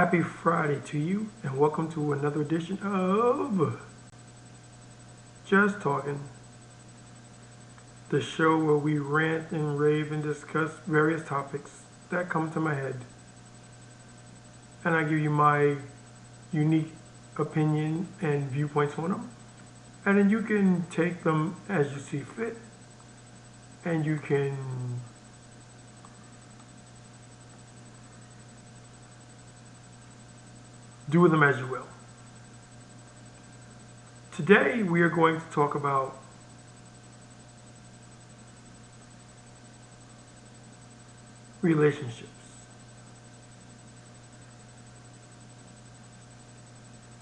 Happy Friday to you, and welcome to another edition of Just Talking, the show where we rant and rave and discuss various topics that come to my head. And I give you my unique opinion and viewpoints on them. And then you can take them as you see fit. And you can do with them as you will. Today we are going to talk about relationships.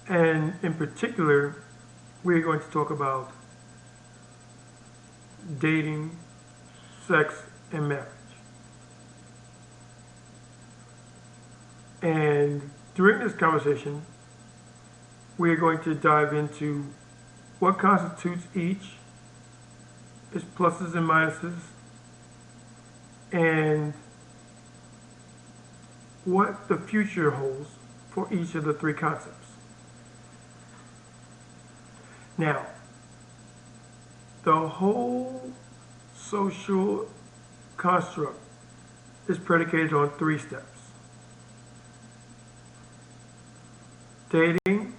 And in particular, we're going to talk about dating, sex, and marriage. And during this conversation, we are going to dive into what constitutes each, its pluses and minuses, and what the future holds for each of the three concepts. Now, the whole social construct is predicated on three steps: dating,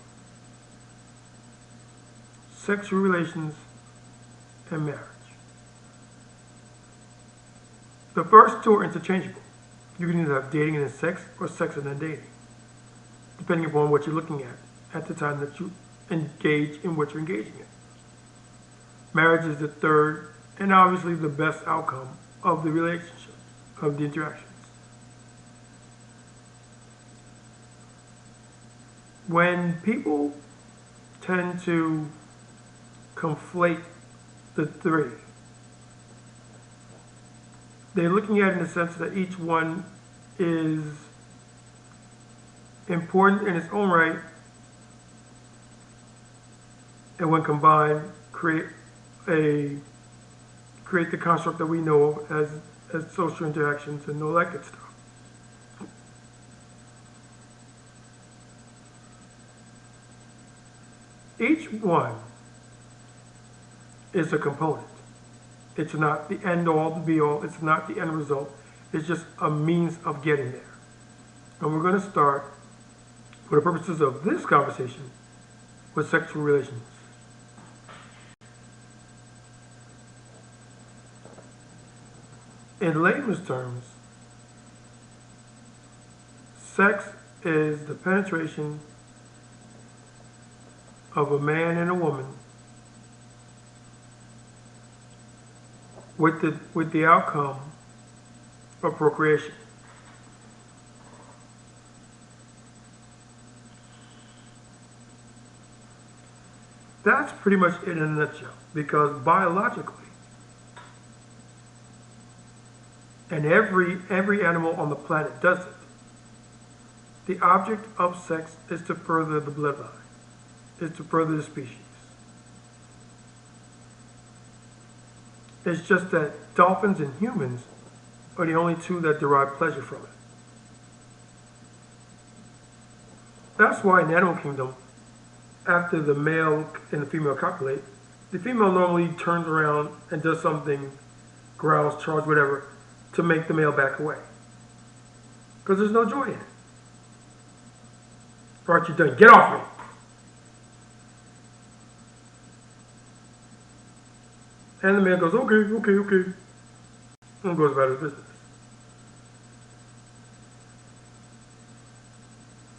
sexual relations, and marriage. The first two are interchangeable. You can either have dating and then sex, or sex and then dating, depending upon what you're looking at the time that you engage in what you're engaging in. Marriage is the third, and obviously the best outcome of the relationship, of the interactions. When people tend to conflate the three, they're looking at it in the sense that each one is important in its own right, and when combined, create the construct that we know of as social interactions and all that good stuff. Each one is a component. It's not the end all, the be all. It's not the end result. It's just a means of getting there. And we're going to start, for the purposes of this conversation, with sexual relations. In layman's terms, sex is the penetration of a man and a woman with the outcome of procreation. That's pretty much it in a nutshell, because biologically, and every animal on the planet does it, the object of sex is to further the bloodline, is to further the species. It's just that dolphins and humans are the only two that derive pleasure from it. That's why in the animal kingdom, after the male and the female copulate, the female normally turns around and does something, growls, charges, whatever, to make the male back away. Because there's no joy in it. Aren't you done? Get off me! And the man goes, okay, and goes about his business.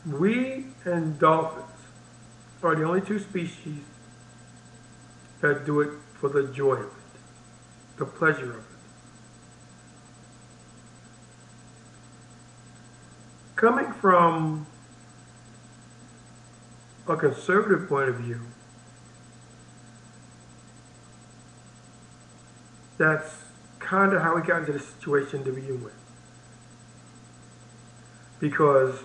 We and dolphins are the only two species that do it for the joy of it, the pleasure of it. Coming from a conservative point of view, that's kind of how we got into the situation to begin with. Because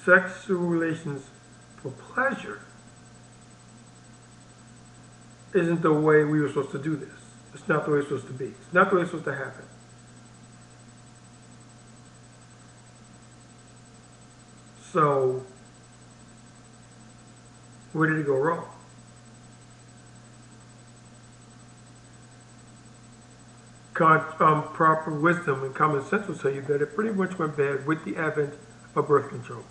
sexual relations for pleasure isn't the way we were supposed to do this. It's not the way it's supposed to be. It's not the way it's supposed to happen. So, where did it go wrong? Proper wisdom and common sense will tell you that it pretty much went bad with the advent of birth control.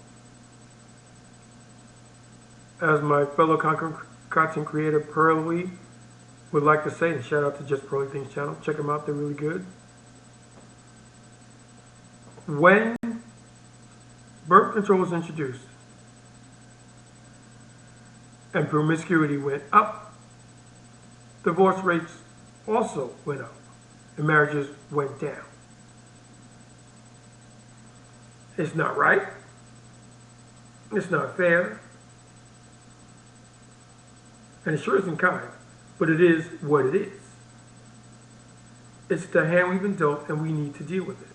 As my fellow content creator Pearly would like to say, and shout out to Just Pearly Things channel, check them out, they're really good. When birth control was introduced and promiscuity went up, divorce rates also went up and marriages went down. It's not right. It's not fair. And it sure isn't kind, but it is what it is. It's the hand we've been dealt and we need to deal with it.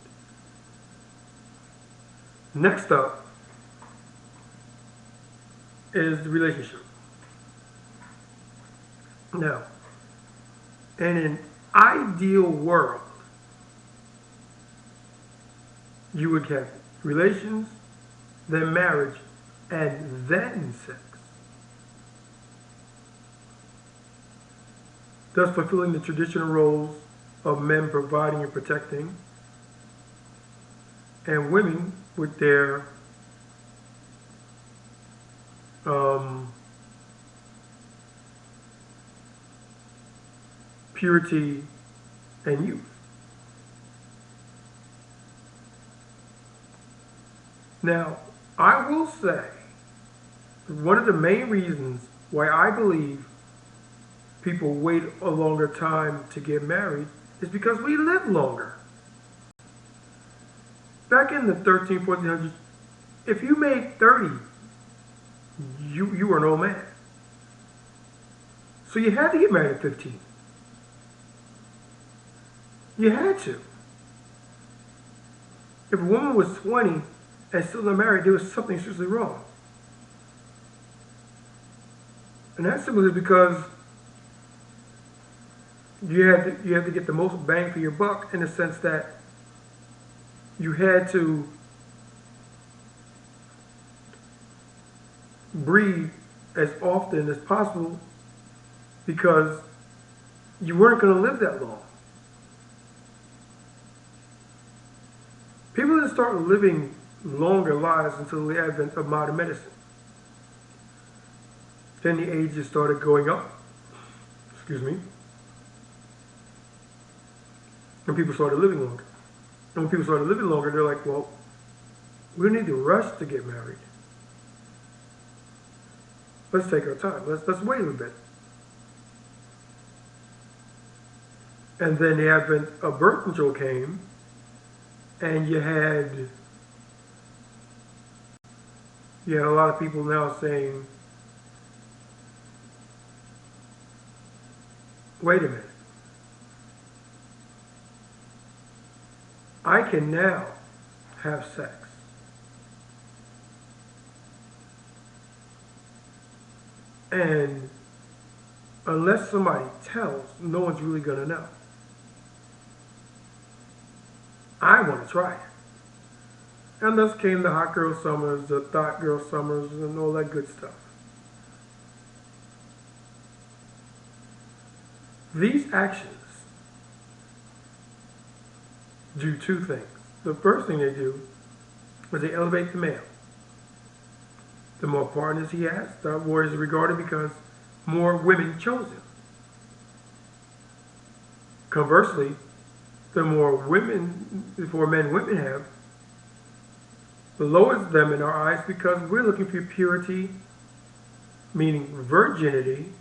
Next up is the relationship. Now, in an ideal world, you would have relations, then marriage, and then sex. Thus fulfilling the traditional roles of men providing and protecting, and women with their purity and youth. Now, I will say, one of the main reasons why I believe people wait a longer time to get married is because we live longer. Back in the 1400s, if you made 30, you were an old man. So you had to get married at 15. You had to. If a woman was 20 and still not married, there was something seriously wrong. And that's simply because you had to get the most bang for your buck, in the sense that you had to breathe as often as possible, because you weren't going to live that long. People didn't start living longer lives until the advent of modern medicine. Then the ages started going up. Excuse me. And people started living longer. And when people started living longer, they're like, well, we don't need to rush to get married. Let's take our time. Let's wait a little bit. And then the advent of birth control came, and you had a lot of people now saying, wait a minute. I can now have sex. And unless somebody tells, no one's really going to know. I want to try it. And thus came the hot girl summers, the thought girl summers, and all that good stuff. These actions do two things. The first thing they do is they elevate the male. The more partners he has, the more is regarded, because more women chose him. Conversely, the more men women have, the lowers them in our eyes, because we're looking for purity, meaning virginity,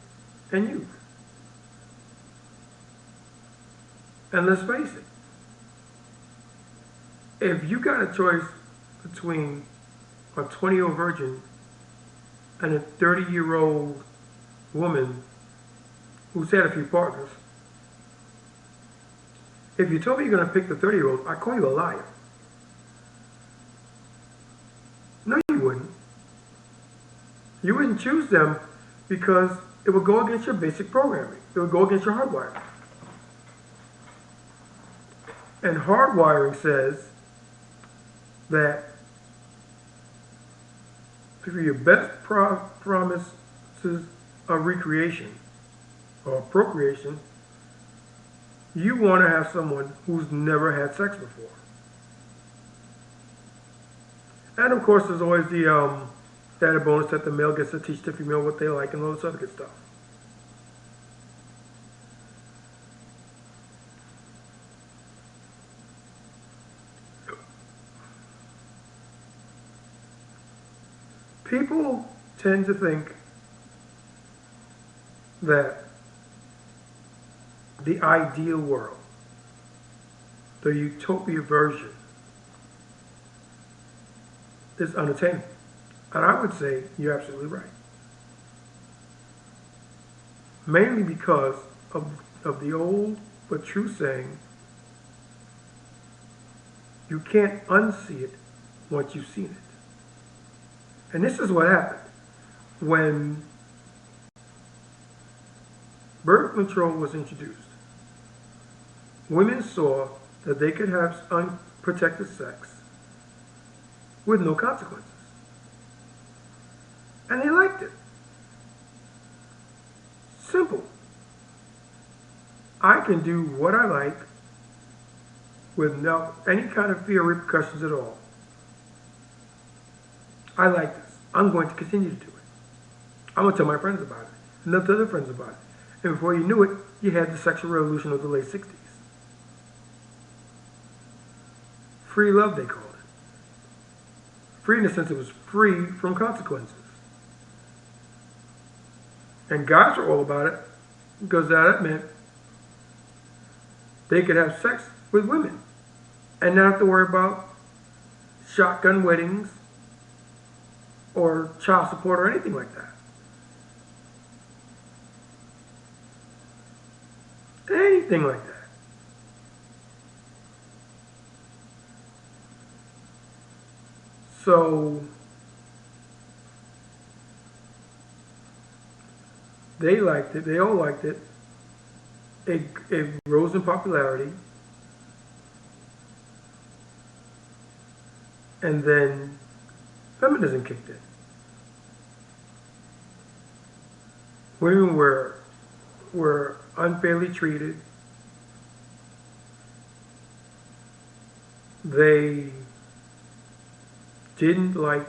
and youth. And let's face it, if you got a choice between a 20-year-old virgin and a 30-year-old woman who's had a few partners, if you told me you're going to pick the 30-year-old, I'd call you a liar. No, you wouldn't. You wouldn't choose them because it would go against your basic programming. It would go against your hardwiring. And hardwiring says that for your best promises of recreation or procreation, you want to have someone who's never had sex before. And of course, there's always the added bonus that the male gets to teach the female what they like and all this other good stuff. People tend to think that the ideal world, the utopia version, is unattainable. And I would say you're absolutely right. Mainly because of the old but true saying, you can't unsee it once you've seen it. And this is what happened. When birth control was introduced, women saw that they could have unprotected sex with no consequences. And they liked it. Simple. I can do what I like without any kind of fear of repercussions at all. I like this. I'm going to continue to do it. I'm going to tell my friends about it. And tell other friends about it. And before you knew it, you had the sexual revolution of the late 60s. Free love, they called it. Free in the sense it was free from consequences. And guys were all about it because that meant they could have sex with women and not have to worry about shotgun weddings or child support or anything like that. Anything like that. So they liked it. They all liked it. It rose in popularity. And then feminism kicked in. Women were unfairly treated. They didn't like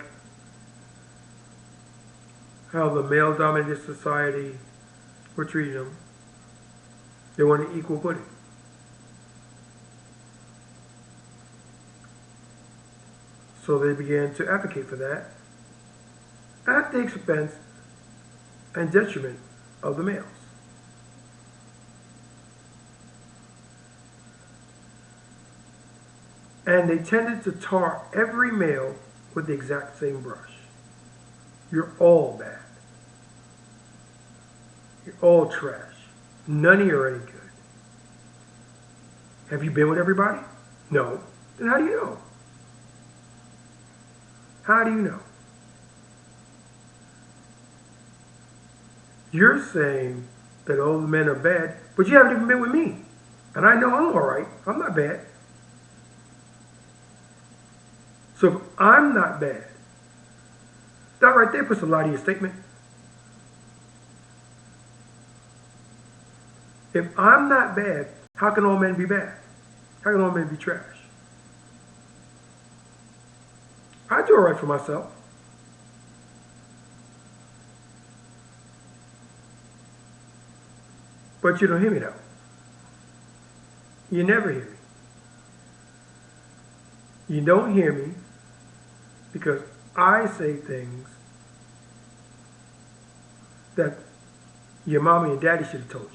how the male-dominated society were treating them. They wanted equal footing. So they began to advocate for that at the expense and detriment of the males. And they tended to tar every male with the exact same brush. You're all bad. You're all trash. None of you are any good. Have you been with everybody? No. Then how do you know? How do you know? You're saying that all the men are bad, but you haven't even been with me. And I know I'm all right. I'm not bad. So if I'm not bad, that right there puts a lie to your statement. If I'm not bad, how can all men be bad? How can all men be trash? I do all right for myself. But you don't hear me though. You never hear me. You don't hear me because I say things that your mama and daddy should have told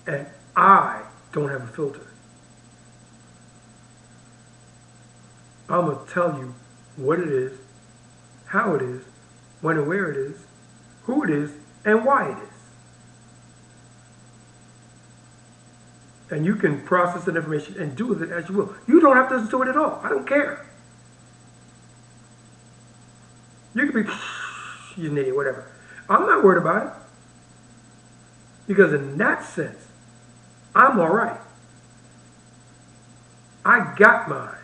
you. And I don't have a filter. I'm going to tell you what it is, how it is, when and where it is, who it is, and why it is. And you can process that information and do with it as you will. You don't have to listen to it at all. I don't care. You can be, you're an idiot, whatever. I'm not worried about it. Because in that sense, I'm all right. I got mine.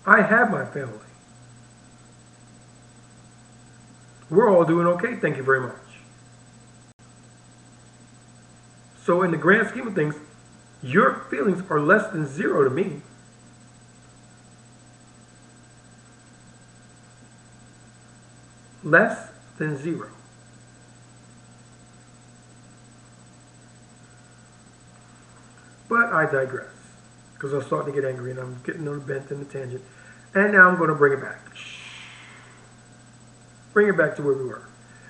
I have my family. We're all doing okay, thank you very much. So in the grand scheme of things, your feelings are less than zero to me. Less than zero. But I digress, because I'm starting to get angry and I'm getting on the bent and the tangent. And now I'm going to bring it back. Bring it back to where we were.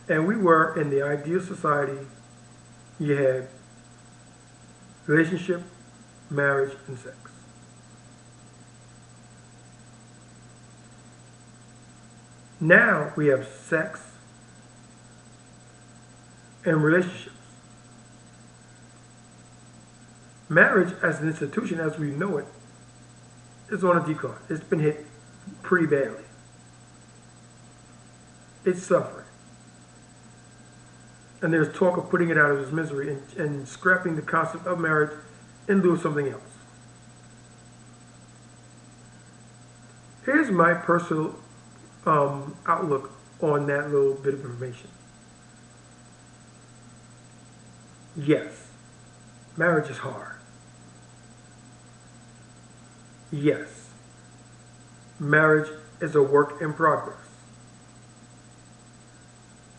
And we were in the ideal society. You had relationship, marriage, and sex. Now we have sex and relationships. Marriage as an institution as we know it is on a decline. It's been hit pretty badly. It's suffering. And there's talk of putting it out of its misery and scrapping the concept of marriage and do something else. Here's my personal outlook on that little bit of information. Yes, marriage is hard. Yes, marriage is a work in progress.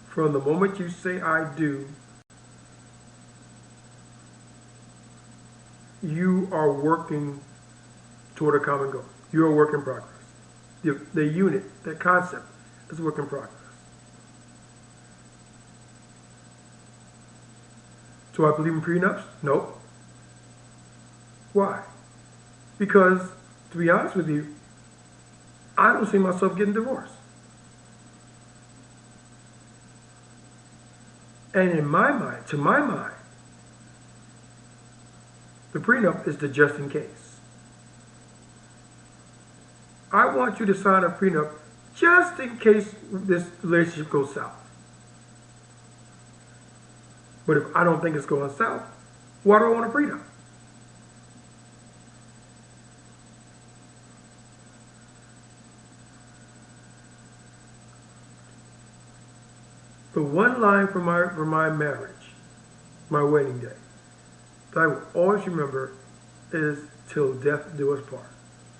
From the moment you say I do, you are working toward a common goal. You're a work in progress. The unit, the concept is a work in progress. Do I believe in prenups? Nope. Why? Because, to be honest with you, I don't see myself getting divorced. And in my mind, to my mind, the prenup is the just in case. I want you to sign a prenup just in case this relationship goes south. But if I don't think it's going south, why do I want a prenup? The one line from my marriage, my wedding day, that I will always remember is "till death do us part."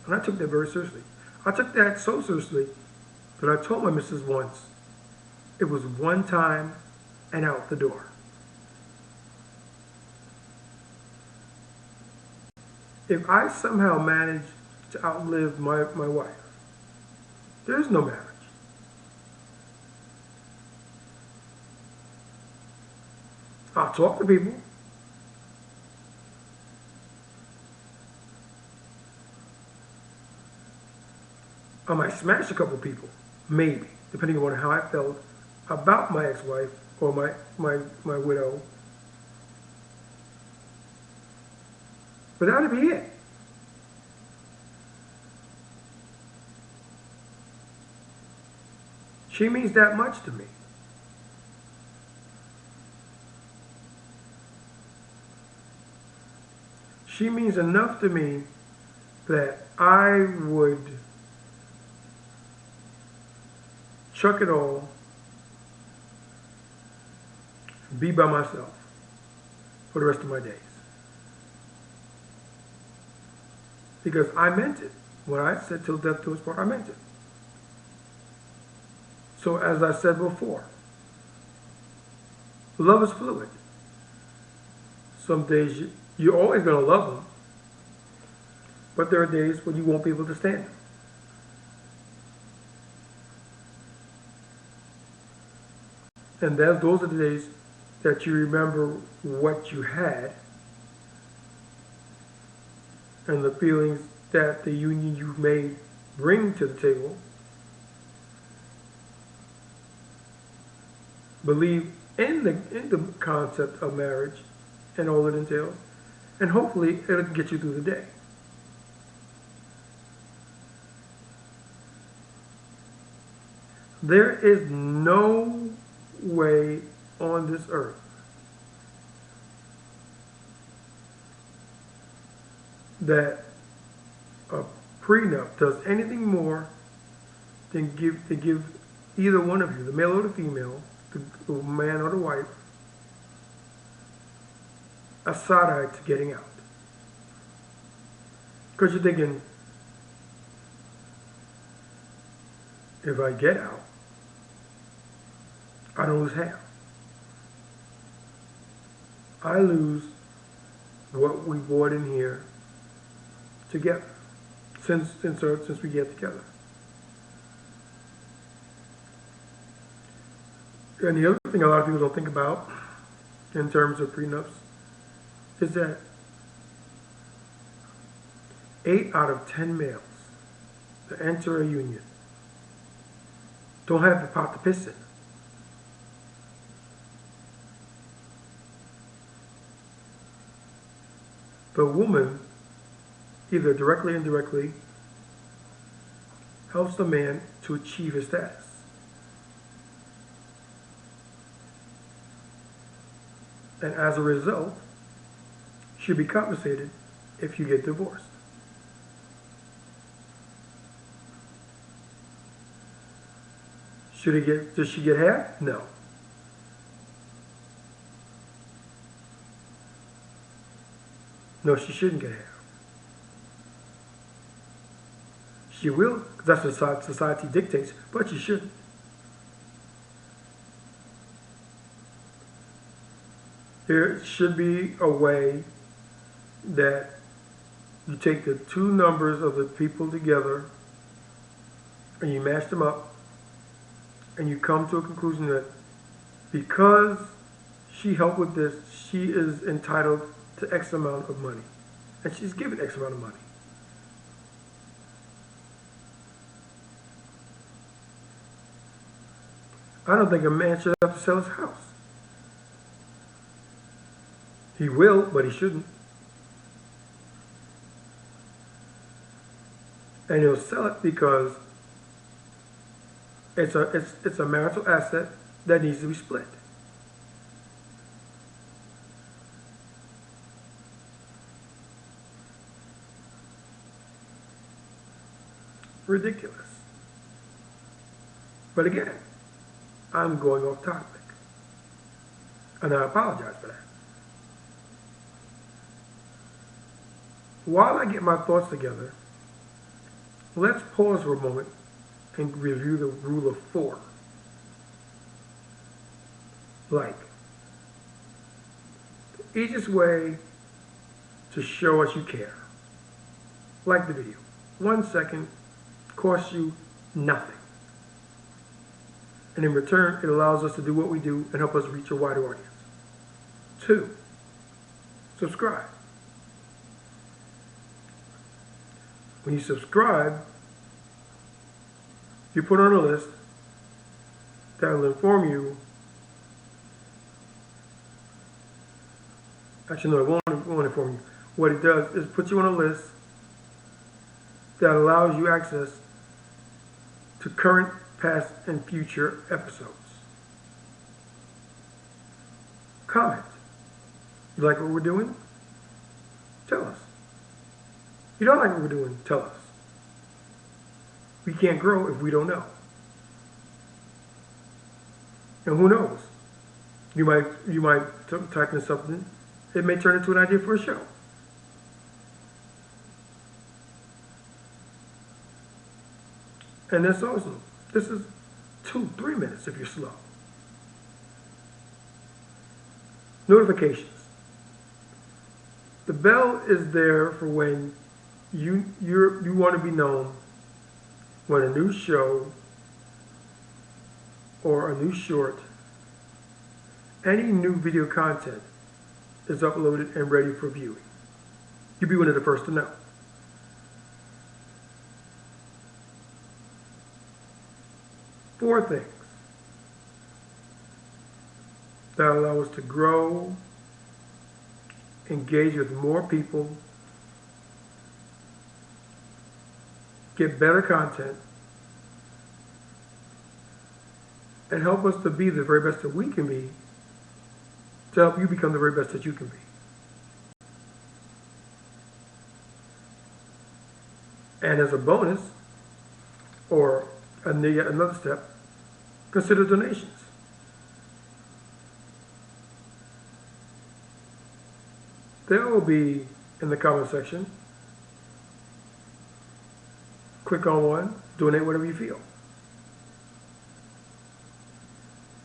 And I took that very seriously. I took that so seriously that I told my missus once, it was one time and out the door. If I somehow manage to outlive my wife, there's no marriage. I'll talk to people. I might smash a couple people, maybe, depending on how I felt about my ex-wife or my widow. But that'd be it. She means that much to me. She means enough to me that I would chuck it all, be by myself for the rest of my days. Because I meant it. When I said "till death do us part," I meant it. So as I said before, love is fluid. Some days you're always going to love them, but there are days when you won't be able to stand them. And those are the days that you remember what you had and the feelings that the union you've made bring to the table. Believe in the concept of marriage and all it entails, and hopefully it'll get you through the day. There is no way on this earth that a prenup does anything more than give either one of you, the male or the female, the man or the wife, a side eye to getting out. Because you're thinking, if I get out, I don't lose half. I lose what we bought in here together, since we get together. And the other thing a lot of people don't think about in terms of prenups is that 8 out of 10 males that enter a union don't have the pot to piss in. The woman, either directly or indirectly, helps the man to achieve his status. And as a result, she'll be compensated if you get divorced. Does she get half? No. No, she shouldn't get half. She will, because that's what society dictates, but she shouldn't. There should be a way that you take the two numbers of the people together and you match them up and you come to a conclusion that because she helped with this, she is entitled to X amount of money. And she's given X amount of money. I don't think a man should have to sell his house. He will, but he shouldn't. And he'll sell it because it's a marital asset that needs to be split. Ridiculous. But again, I'm going off topic. And I apologize for that. While I get my thoughts together, let's pause for a moment and review the rule of 4. Like, the easiest way to show us you care. Like the video. 1 second costs you nothing. And in return, it allows us to do what we do and help us reach a wider audience. 2, subscribe. When you subscribe, you put on a list that will inform you. Actually, no, it won't inform you. What it does is put you on a list that allows you access to current, past, and future episodes. Comment. You like what we're doing? Tell us. You don't like what we're doing? Tell us. We can't grow if we don't know. And who knows? You might type in something. It may turn into an idea for a show. And that's awesome. This is 2-3 minutes if you're slow. Notifications. The bell is there for when you want to be known when a new show or a new short, any new video content is uploaded and ready for viewing. You'll be one of the first to know. 4 things that allow us to grow, engage with more people, get better content, and help us to be the very best that we can be, to help you become the very best that you can be. And as a bonus, or yet another step, consider donations. They will be in the comment section. Click on one, donate whatever you feel.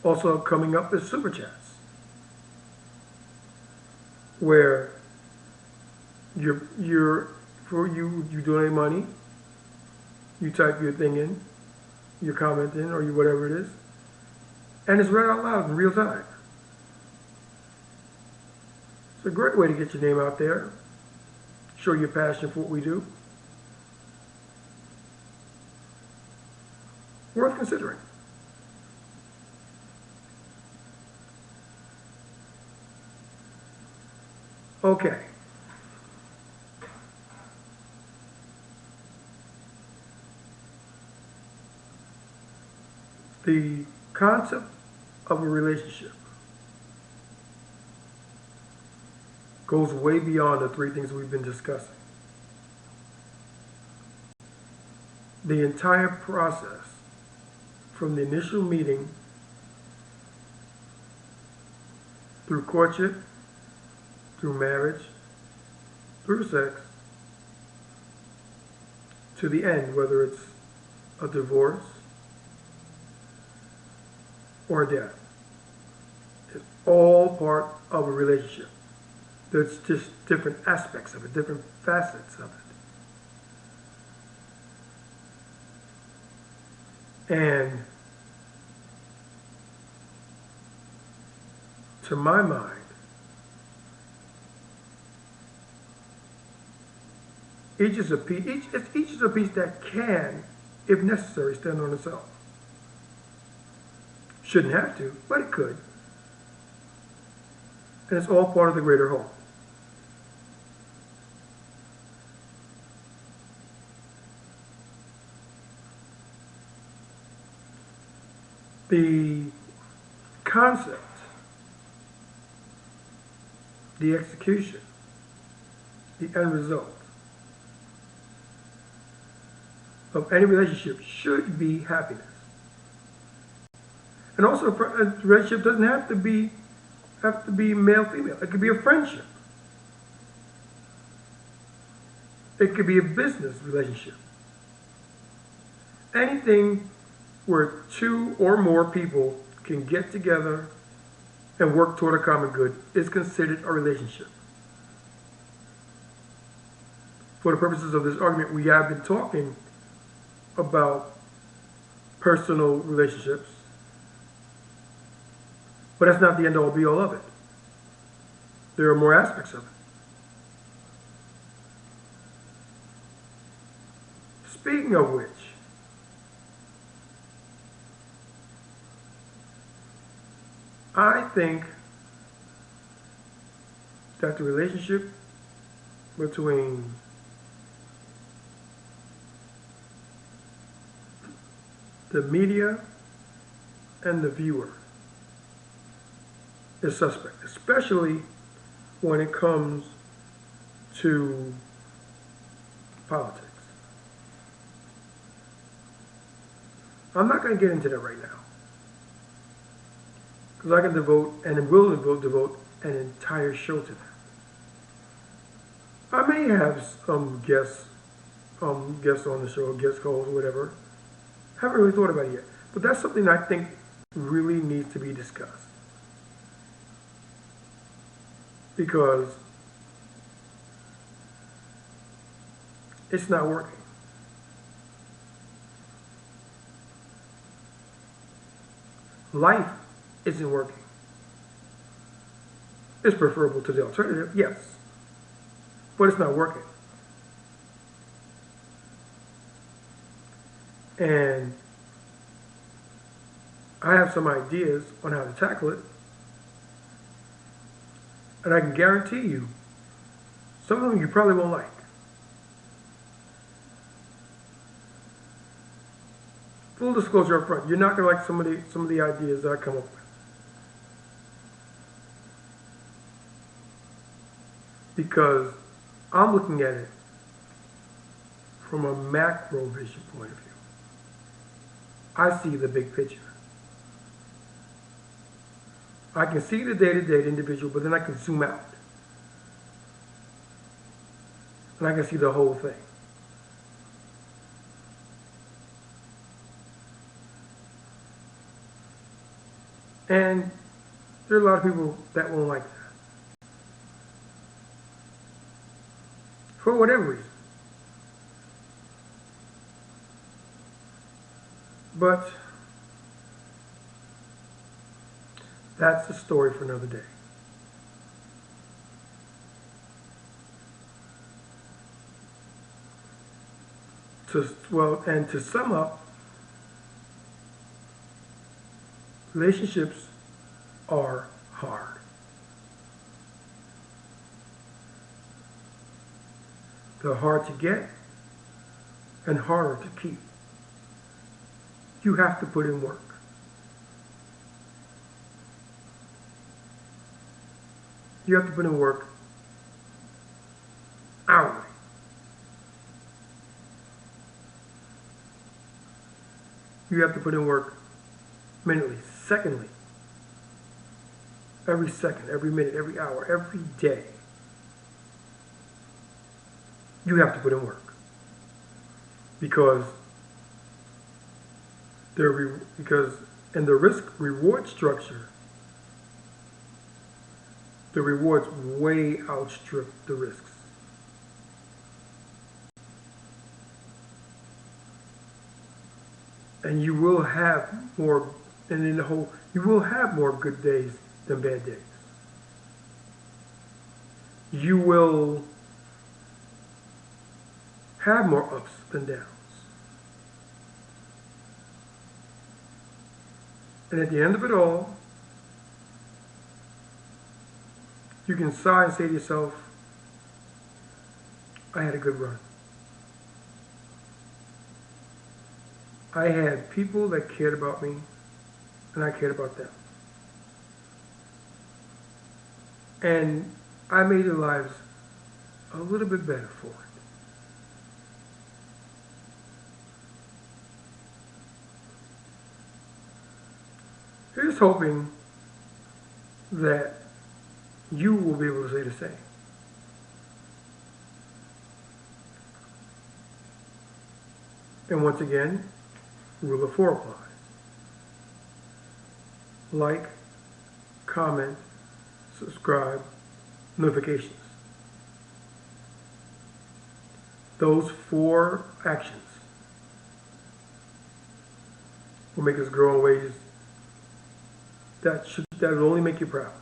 Also coming up is Super Chats, where you donate money, you type your thing in, your comment in, or whatever it is, and it's read out loud in real time. It's a great way to get your name out there, show your passion for what we do. Worth considering. Okay. The concept of a relationship goes way beyond the three things we've been discussing. The entire process, from the initial meeting, through courtship, through marriage, through sex, to the end, whether it's a divorce or death, is all part of a relationship. There's just different aspects of it, different facets of it. And to my mind, each is a piece that can, if necessary, stand on itself. Shouldn't have to, but it could. And it's all part of the greater whole. The concept, the execution, the end result of any relationship should be happiness. And also, a relationship doesn't have to be male-female. It could be a friendship. It could be a business relationship. Anything where two or more people can get together and work toward a common good is considered a relationship. For the purposes of this argument, we have been talking about personal relationships, but that's not the end all be all of it. There are more aspects of it. Speaking of which, I think that the relationship between the media and the viewer is suspect, especially when it comes to politics. I'm not going to get into that right now, because I can devote and will devote an entire show to that. I may have some guests on the show, guest calls, whatever. Haven't really thought about it yet, but that's something I think really needs to be discussed, because it's not working. Life isn't working. It's preferable to the alternative, yes, but it's not working. And I have some ideas on how to tackle it, and I can guarantee you, some of them you probably won't like. Full disclosure up front, you're not going to like some of the ideas that I come up with, because I'm looking at it from a macro vision point of view. I see the big picture. I can see the day-to-day individual, but then I can zoom out. And I can see the whole thing. And there are a lot of people that won't like that. For whatever reason. But that's the story for another day. And to sum up, relationships are hard. They're hard to get and harder to keep. You have to put in work. You have to put in work hourly. You have to put in work minutely, secondly. Every second, every minute, every hour, every day. You have to put in work. Because in the risk-reward structure, the rewards way outstrip the risks. And you will have more, you will have more good days than bad days. You will have more ups than downs. And at the end of it all, you can sigh and say to yourself, I had a good run. I had people that cared about me, and I cared about them. And I made their lives a little bit better for it. Here's hoping that you will be able to say the same. And once again, rule of 4 applies. Like, comment, subscribe, notifications. Those 4 actions will make us grow in ways that will only make you proud.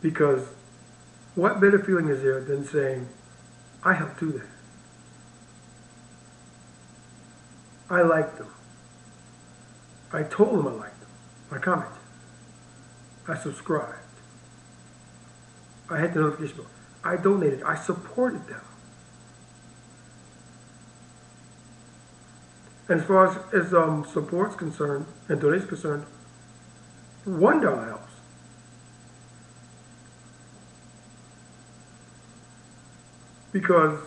Because what better feeling is there than saying, I helped do that. I liked them. I told them I liked them. I commented. I subscribed. I hit the notification bell. I donated. I supported them. And as far as support's concerned and donation's concerned, $1 helps. Because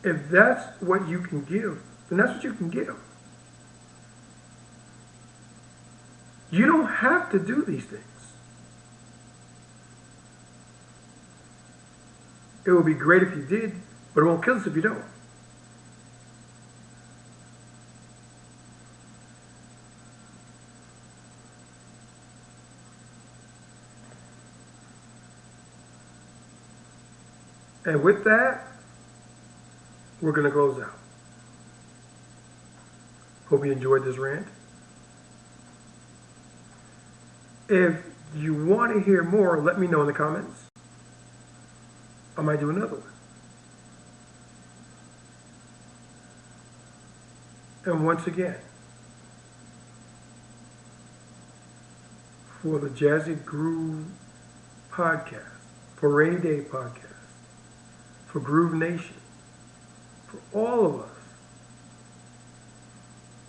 if that's what you can give, then that's what you can give. You don't have to do these things. It would be great if you did, but it won't kill us if you don't. And with that, we're going to close out. Hope you enjoyed this rant. If you want to hear more, let me know in the comments. I might do another one. And once again, for the Jazzy Groove podcast, for Rainy Day podcast, for Groove Nation, for all of us,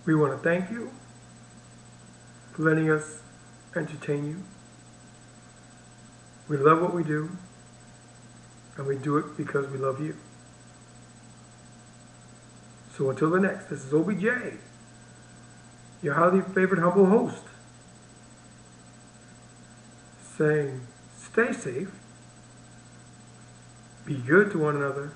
we want to thank you for letting us entertain you. We love what we do, and we do it because we love you. So until the next, this is OBJ, your highly favored humble host, saying stay safe, be good to one another,